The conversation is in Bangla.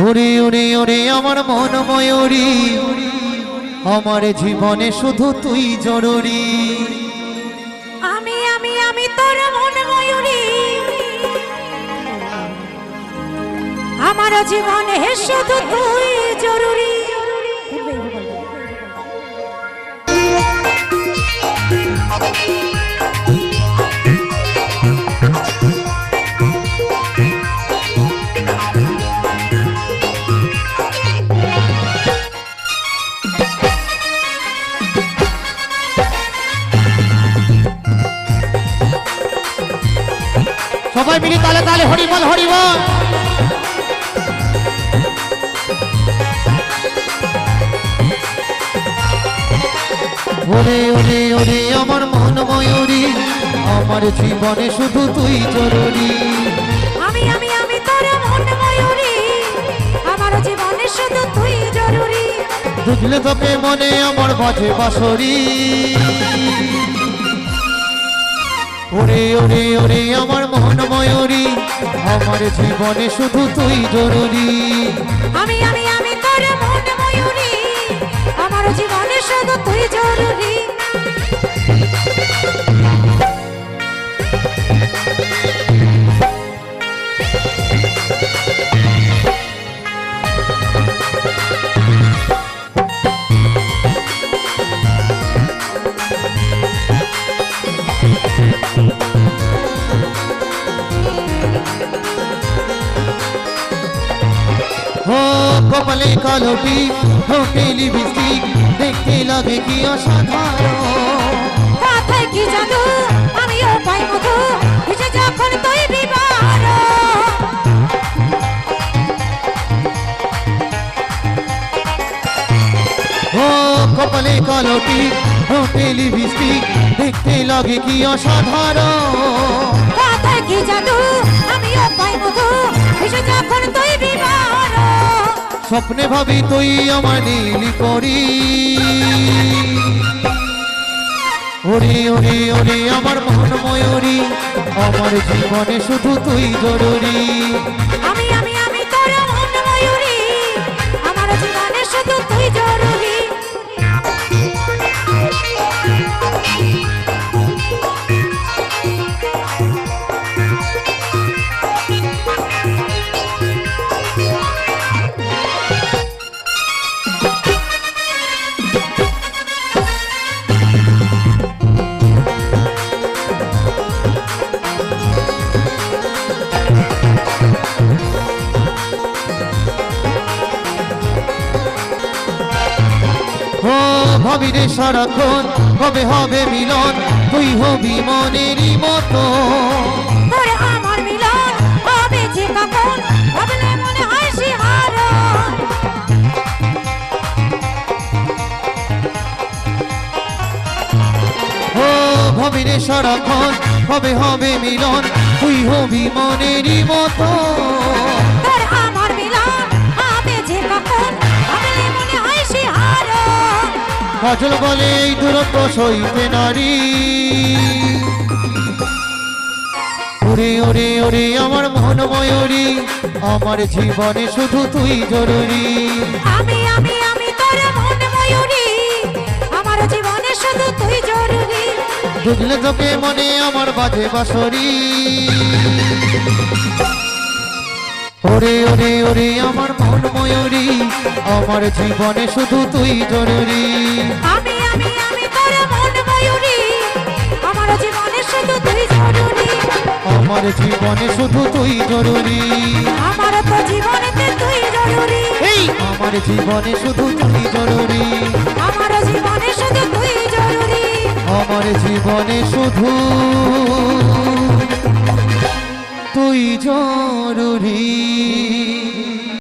ওরে ওরে ওরে আমার মন ময়ূরী, আমার জীবনে শুধু তুই জরুরি। আমি আমি আমি তোর মন ময়ূরী, আমার জীবনে শুধু তুই জরুরি। সবাই মিলে তালে তালে হরিবল হরিবল। ওরে ওরে ওরে আমার মন ময়ূরী, আমার জীবনে শুধু তুই জরুরি। আমি আমি আমি তোর মন ময়ূরী, আমার জীবনে শুধু তুই জরুরি। বুঝলে তোকে মনে আমার বাজে বাঁশরি। ওরে ওরে ওরে আমার মন ময়ূরী, আমার জীবনে শুধু তুই জরুরি। আমি আমি আমি তোর মন ময়ূরী, আমার জীবনে শুধু তুই জরুরি। ও কপালে কালো টিপ, ঠোঁটে লিপস্টিক, দেখতে লাগে কি অসাধারণ। কথায় কি জাদু, আমিও পাই মধু, এসে যখন তুই বিবার। ও কপালে কালো টিপ, ঠোঁটে লিপস্টিক, দেখতে লাগে কি অসাধারণ। কথায় কি জাদু, আমিও পাই মধু, এসে যখন তুই বিবার। স্বপ্নে ভাবি তুই আমার নীলি পরি। ওরে ওরে ওরে আমার মন ময়ূরী, আমার জীবনে শুধু তুই জরুরি। আমি আমি আমি তোর মন ময়ূরী, আমার জীবনে শুধু তুই জরুরি। ও ভাবি রে সারাক্ষণ কবে হবে মিলন, তুই হবি মনেরই মতো। তোর আমার মিলন হবে যে কখন, ভাবলে মনে হয় শিহরণ। ও ভাবি রে সারাক্ষণ কবে হবে মিলন, তুই হবি মনেরই মতো। তোর আমার মিলন হবে যে কখন, ভাবলে মনে হয় শিহরণ। কাজল বলে এই দূরত্ব সইতে নারী। ওরে ওরে ওরে আমার মন ময়ূরী, আমার জীবনে শুধু তুই জরুরি। আমি আমি আমি তোর মন ময়ূরী, আমার জীবনে শুধু তুই জরুরি। বুঝলে তোকে মনে আমার বাজে বাঁশরি। ওরে ওরে ওরে আমার মন ময়ূরী, আমার জীবনে শুধু তুই জরুরি। আমি আমি আমি তোর মন ময়ূরী, আমার জীবনে শুধু তুই জরুরি। আমার জীবনে শুধু তুই জরুরি। আমার তো জীবনেতে তুই জরুরি। এই আমার জীবনে শুধু তুই জরুরি। আমার জীবনে শুধু তুই জরুরি। আমার জীবনে শুধু তুই জরুরি।